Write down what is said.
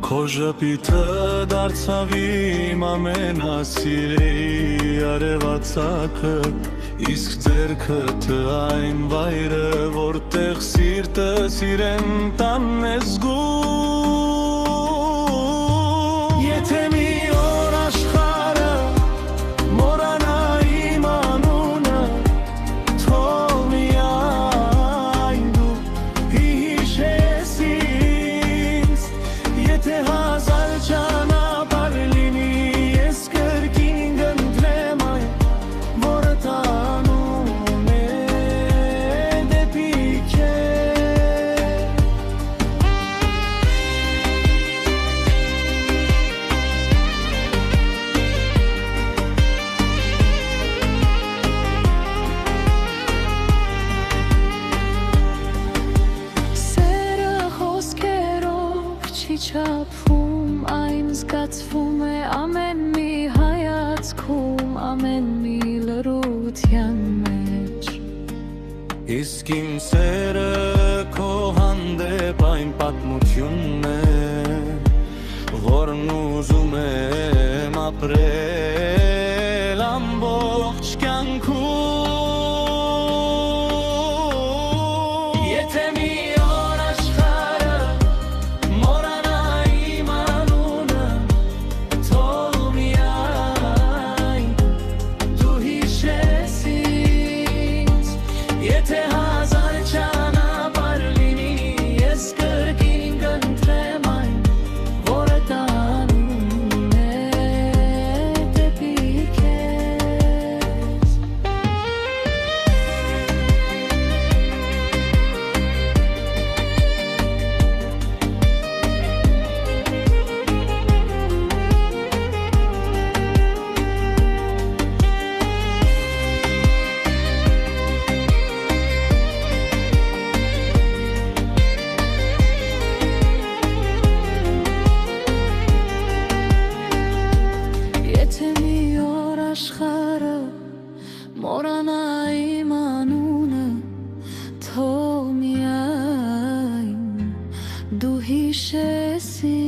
Քո ժպիտը դարձավ իմ ամենասիրելի արևածագը, իսկ ձեռքդ այն վայրը, որտեղ սիրտս իրեն տանն է զգում։ Եթե մի օր աշխարհը մոռանա իմ անունը, թող միայն դու հիշես ինձ։ Եթե հազար ճանապարհ լինի, ես կրկին կընտրեմ այն, որը տանում է դեպի քեզ։ Սերը խոսքերով չի չափվում, այն զգացվում է ամեն մի հայացքում, ամեն մի լռության մեջ։ Իսկ իմ սերը քո հանդեպ այն պատմությունն է, որն ուզում եմ ապրել ամբողջ կյանքում։ Եթե մի օր աշխարհը մոռանա իմ անունը, թող միայն դու հիշես ինձ։ Եթե հազար ճանապարհ լինի, ես կրկին կընտրեմ այն, որը տանում է դեպի քեզ։ Եթե մի օր աշխարհը մոռանա իմ անունը, թող միայն դու հիշես ինձ։